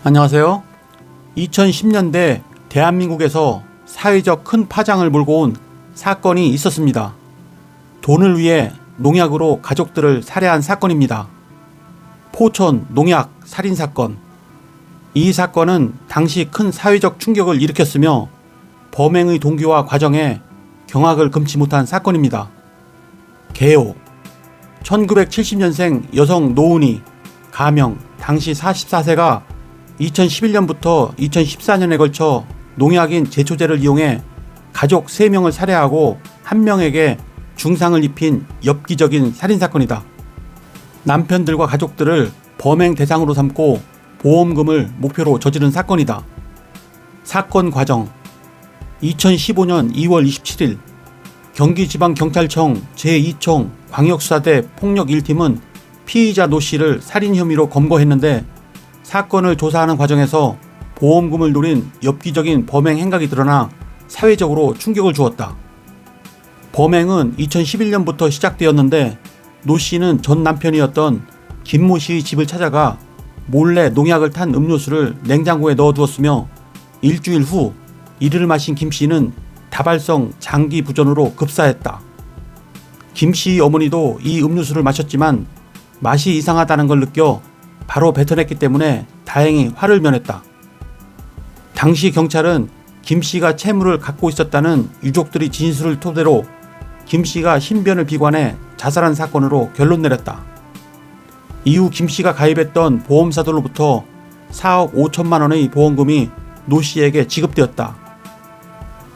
안녕하세요. 2010년대 대한민국에서 사회적 큰 파장을 몰고 온 사건이 있었습니다. 돈을 위해 농약으로 가족들을 살해한 사건입니다. 포천 농약 살인사건. 이 사건은 당시 큰 사회적 충격을 일으켰으며 범행의 동기와 과정에 경악을 금치 못한 사건입니다. 개요. 1970년생 여성 노은이 가명 당시 44세가 2011년부터 2014년에 걸쳐 농약인 제초제를 이용해 가족 3명을 살해하고 1명에게 중상을 입힌 엽기적인 살인사건이다. 남편들과 가족들을 범행 대상으로 삼고 보험금을 목표로 저지른 사건이다. 사건 과정. 2015년 2월 27일 경기지방경찰청 제2총 광역수사대 폭력 1팀은 피의자 노씨를 살인 혐의로 검거했는데 사건을 조사하는 과정에서 보험금을 노린 엽기적인 범행 행각이 드러나 사회적으로 충격을 주었다. 범행은 2011년부터 시작되었는데 노씨는 전 남편이었던 김모 씨의 집을 찾아가 몰래 농약을 탄 음료수를 냉장고에 넣어두었으며 일주일 후 이를 마신 김 씨는 다발성 장기 부전으로 급사했다. 김 씨의 어머니도 이 음료수를 마셨지만 맛이 이상하다는 걸 느껴 바로 뱉어냈기 때문에 다행히 화를 면했다. 당시 경찰은 김 씨가 채무를 갖고 있었다는 유족들의 진술을 토대로 김 씨가 신변을 비관해 자살한 사건으로 결론 내렸다. 이후 김 씨가 가입했던 보험사들로부터 4억 5천만 원의 보험금이 노 씨에게 지급되었다.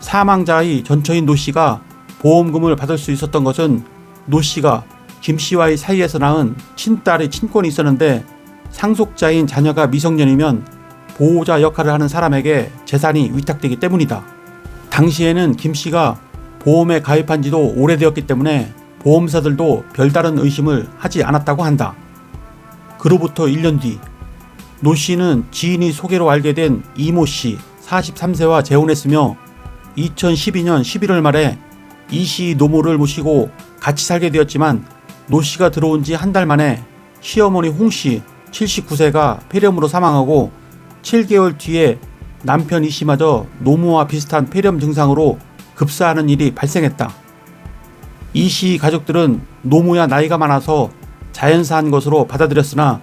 사망자의 전처인 노 씨가 보험금을 받을 수 있었던 것은 노 씨가 김 씨와의 사이에서 낳은 친딸의 친권이 있었는데 상속자인 자녀가 미성년이면 보호자 역할을 하는 사람에게 재산이 위탁되기 때문이다. 당시에는 김 씨가 보험에 가입한 지도 오래되었기 때문에 보험사들도 별다른 의심을 하지 않았다고 한다. 그로부터 1년 뒤 노 씨는 지인이 소개로 알게 된 이모 씨 43세와 재혼했으며 2012년 11월 말에 이 씨의 노모를 모시고 같이 살게 되었지만 노 씨가 들어온 지 한 달 만에 시어머니 홍 씨 79세가 폐렴으로 사망하고 7개월 뒤에 남편 이 씨마저 노모와 비슷한 폐렴 증상으로 급사하는 일이 발생했다. 이 씨 가족들은 노모야 나이가 많아서 자연사한 것으로 받아들였으나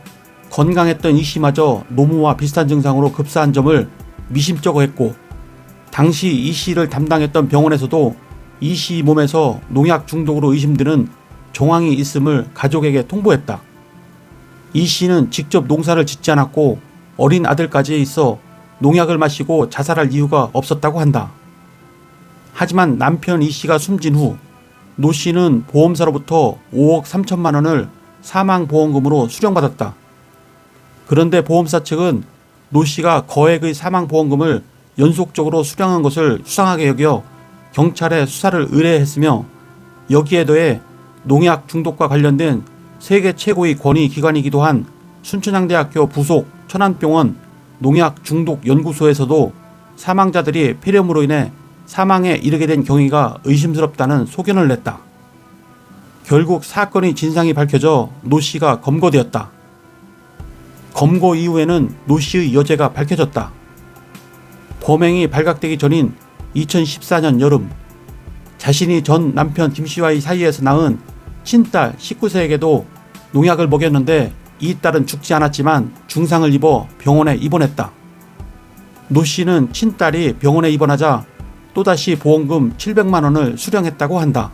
건강했던 이 씨마저 노모와 비슷한 증상으로 급사한 점을 미심쩍어 했고 당시 이 씨를 담당했던 병원에서도 이 씨 몸에서 농약 중독으로 의심되는 정황이 있음을 가족에게 통보했다. 이 씨는 직접 농사를 짓지 않았고 어린 아들까지 있어 농약을 마시고 자살할 이유가 없었다고 한다. 하지만 남편 이 씨가 숨진 후 노 씨는 보험사로부터 5억 3천만 원을 사망보험금으로 수령받았다. 그런데 보험사 측은 노 씨가 거액의 사망보험금을 연속적으로 수령한 것을 수상하게 여겨 경찰에 수사를 의뢰했으며 여기에 더해 농약 중독과 관련된 세계 최고의 권위기관이기도 한 순천향대학교 부속 천안병원 농약중독연구소에서도 사망자들이 폐렴으로 인해 사망에 이르게 된 경위가 의심스럽다는 소견을 냈다. 결국 사건의 진상이 밝혀져 노 씨가 검거되었다. 검거 이후에는 노 씨의 여죄가 밝혀졌다. 범행이 발각되기 전인 2014년 여름 자신이 전 남편 김 씨와의 사이에서 낳은 친딸 19세에게도 농약을 먹였는데 이 딸은 죽지 않았지만 중상을 입어 병원에 입원했다. 노 씨는 친딸이 병원에 입원하자 또다시 보험금 700만 원을 수령했다고 한다.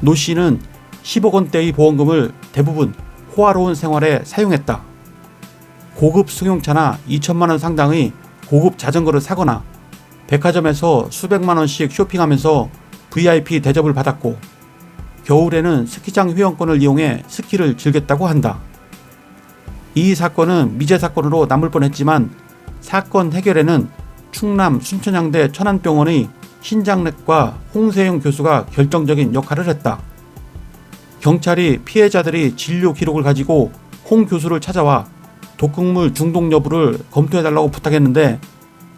노 씨는 10억 원대의 보험금을 대부분 호화로운 생활에 사용했다. 고급 승용차나 2천만 원 상당의 고급 자전거를 사거나 백화점에서 수백만 원씩 쇼핑하면서 VIP 대접을 받았고 겨울에는 스키장 회원권을 이용해 스키를 즐겼다고 한다. 이 사건은 미제 사건으로 남을 뻔했지만 사건 해결에는 충남 순천향대 천안병원의 신장내과 홍세영 교수가 결정적인 역할을 했다. 경찰이 피해자들이 진료 기록을 가지고 홍 교수를 찾아와 독극물 중독 여부를 검토해달라고 부탁했는데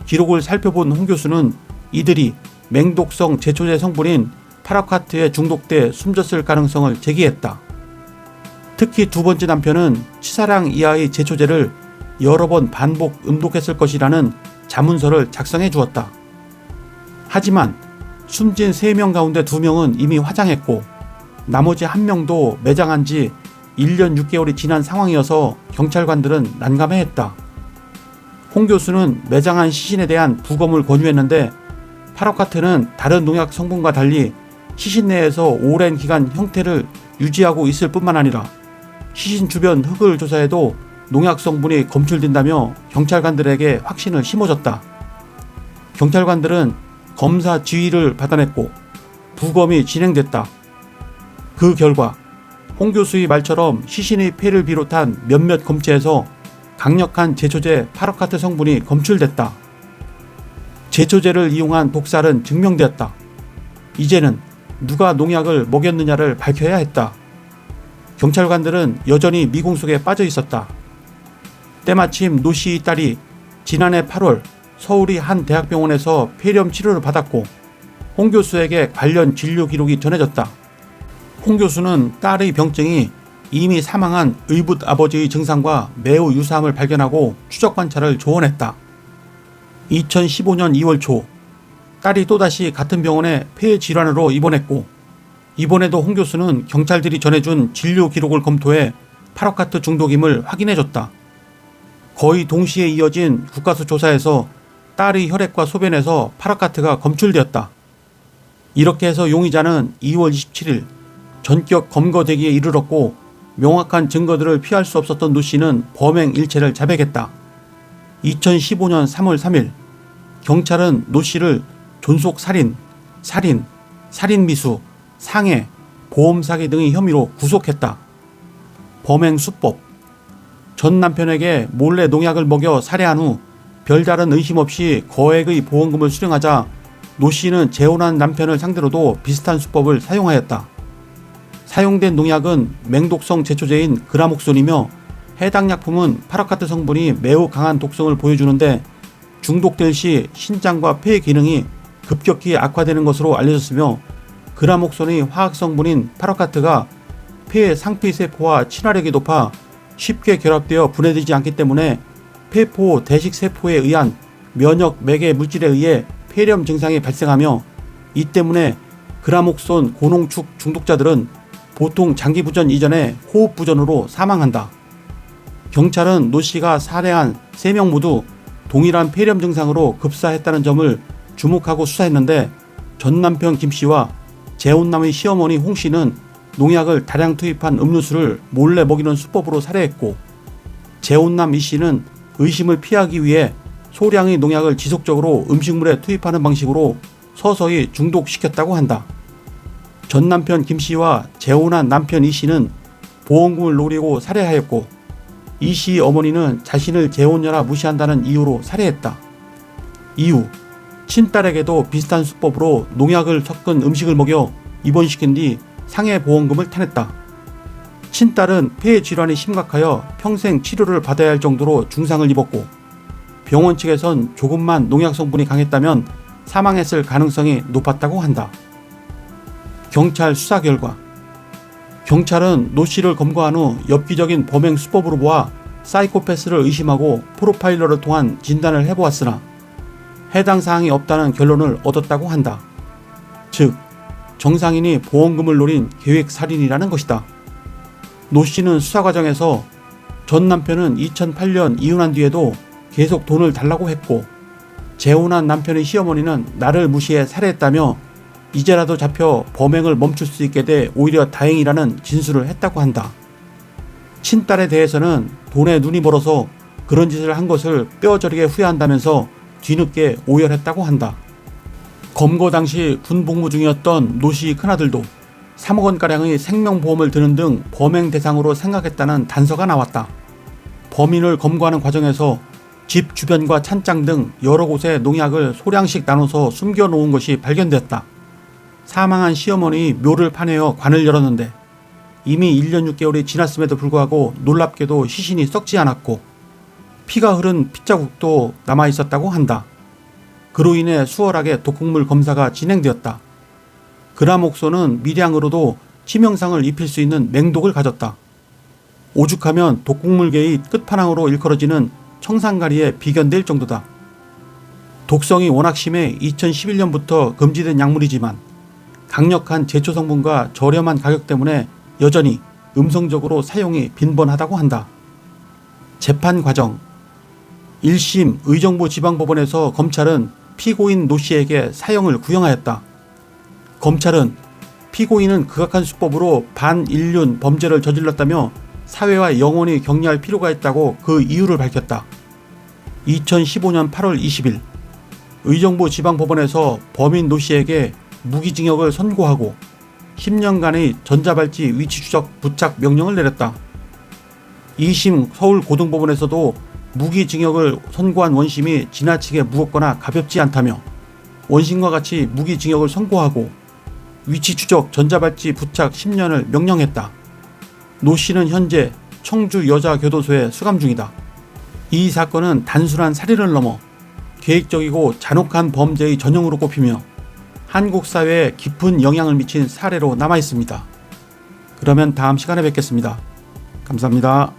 기록을 살펴본 홍 교수는 이들이 맹독성 제초제 성분인 파라카트에 중독돼 숨졌을 가능성을 제기했다. 특히 두 번째 남편은 치사량 이하의 제초제를 여러 번 반복 음독했을 것이라는 자문서를 작성해 주었다. 하지만 숨진 3명 가운데 2명은 이미 화장했고 나머지 1명도 매장한 지 1년 6개월이 지난 상황이어서 경찰관들은 난감해했다. 홍 교수는 매장한 시신에 대한 부검을 권유했는데 파로카트는 다른 농약 성분과 달리 시신 내에서 오랜 기간 형태를 유지하고 있을 뿐만 아니라 시신 주변 흙을 조사해도 농약 성분이 검출된다며 경찰관들에게 확신을 심어줬다. 경찰관들은 검사 지휘를 받아냈고 부검이 진행됐다. 그 결과 홍 교수의 말처럼 시신의 폐를 비롯한 몇몇 검체에서 강력한 제초제 파로카트 성분이 검출됐다. 제초제를 이용한 독살은 증명되었다. 이제는 누가 농약을 먹였느냐를 밝혀야 했다. 경찰관들은 여전히 미궁 속에 빠져 있었다. 때마침 노 씨의 딸이 지난해 8월 서울의 한 대학병원에서 폐렴 치료를 받았고 홍 교수에게 관련 진료 기록이 전해졌다. 홍 교수는 딸의 병증이 이미 사망한 의붓 아버지의 증상과 매우 유사함을 발견하고 추적 관찰을 조언했다. 2015년 2월 초 딸이 또다시 같은 병원에 폐 질환으로 입원했고 이번에도 홍 교수는 경찰들이 전해준 진료 기록을 검토해 파로카트 중독임을 확인해줬다. 거의 동시에 이어진 국가수 조사에서 딸의 혈액과 소변에서 파로카트가 검출되었다. 이렇게 해서 용의자는 2월 27일 전격 검거되기에 이르렀고 명확한 증거들을 피할 수 없었던 노 씨는 범행 일체를 자백했다. 2015년 3월 3일 경찰은 노 씨를 존속 살인, 살인미수, 상해, 보험 사기 등의 혐의로 구속했다. 범행 수법: 전 남편에게 몰래 농약을 먹여 살해한 후 별다른 의심 없이 거액의 보험금을 수령하자 노 씨는 재혼한 남편을 상대로도 비슷한 수법을 사용하였다. 사용된 농약은 맹독성 제초제인 그라목손이며 해당 약품은 파로카트 성분이 매우 강한 독성을 보여주는데 중독될 시 신장과 폐 기능이 급격히 악화되는 것으로 알려졌으며 그라목손의 화학 성분인 파로카트가 폐의 상피세포와 친화력이 높아 쉽게 결합되어 분해되지 않기 때문에 폐포 대식세포에 의한 면역 매개 물질에 의해 폐렴 증상이 발생하며 이 때문에 그라목손 고농축 중독자들은 보통 장기부전 이전에 호흡부전으로 사망한다. 경찰은 노 씨가 살해한 3명 모두 동일한 폐렴 증상으로 급사했다는 점을 주목하고 수사했는데 전 남편 김 씨와 재혼남의 시어머니 홍 씨는 농약을 다량 투입한 음료수를 몰래 먹이는 수법으로 살해했고 재혼남 이 씨는 의심을 피하기 위해 소량의 농약을 지속적으로 음식물에 투입하는 방식으로 서서히 중독시켰다고 한다. 전 남편 김 씨와 재혼한 남편 이 씨는 보험금을 노리고 살해하였고 이 씨의 어머니는 자신을 재혼녀라 무시한다는 이유로 살해했다. 이후 친딸에게도 비슷한 수법으로 농약을 섞은 음식을 먹여 입원시킨 뒤 상해 보험금을 타냈다. 친딸은 폐 질환이 심각하여 평생 치료를 받아야 할 정도로 중상을 입었고 병원 측에선 조금만 농약 성분이 강했다면 사망했을 가능성이 높았다고 한다. 경찰 수사 결과 경찰은 노 씨를 검거한 후 엽기적인 범행 수법으로 보아 사이코패스를 의심하고 프로파일러를 통한 진단을 해보았으나 해당 사항이 없다는 결론을 얻었다고 한다. 즉 정상인이 보험금을 노린 계획살인이라는 것이다. 노 씨는 수사 과정에서 전 남편은 2008년 이혼한 뒤에도 계속 돈을 달라고 했고 재혼한 남편의 시어머니는 나를 무시해 살해했다며 이제라도 잡혀 범행을 멈출 수 있게 돼 오히려 다행이라는 진술을 했다고 한다. 친딸에 대해서는 돈에 눈이 멀어서 그런 짓을 한 것을 뼈저리게 후회한다면서 뒤늦게 오열했다고 한다. 검거 당시 군 복무 중이었던 노 씨의 큰아들도 3억 원가량의 생명보험을 드는 등 범행 대상으로 생각했다는 단서가 나왔다. 범인을 검거하는 과정에서 집 주변과 찬장 등 여러 곳에 농약을 소량씩 나눠서 숨겨놓은 것이 발견되었다. 사망한 시어머니의 묘를 파내어 관을 열었는데 이미 1년 6개월이 지났음에도 불구하고 놀랍게도 시신이 썩지 않았고 피가 흐른 핏자국도 남아있었다고 한다. 그로 인해 수월하게 독극물 검사가 진행되었다. 그라목손은 미량으로도 치명상을 입힐 수 있는 맹독을 가졌다. 오죽하면 독극물계의 끝판왕으로 일컬어지는 청산가리에 비견될 정도다. 독성이 워낙 심해 2011년부터 금지된 약물이지만 강력한 제초 성분과 저렴한 가격 때문에 여전히 음성적으로 사용이 빈번하다고 한다. 재판 과정. 1심 의정부지방법원에서 검찰은 피고인 노 씨에게 사형을 구형하였다. 검찰은 피고인은 극악한 수법으로 반인륜 범죄를 저질렀다며 사회와 영원히 격리할 필요가 있다고 그 이유를 밝혔다. 2015년 8월 20일 의정부지방법원에서 범인 노 씨에게 무기징역을 선고하고 10년간의 전자발찌 위치추적 부착 명령을 내렸다. 2심 서울고등법원에서도 무기징역을 선고한 원심이 지나치게 무겁거나 가볍지 않다며 원심과 같이 무기징역을 선고하고 위치추적 전자발찌 부착 10년을 명령했다. 노 씨는 현재 청주여자교도소에 수감 중이다. 이 사건은 단순한 살인을 넘어 계획적이고 잔혹한 범죄의 전형으로 꼽히며 한국 사회에 깊은 영향을 미친 사례로 남아 있습니다. 그러면 다음 시간에 뵙겠습니다. 감사합니다.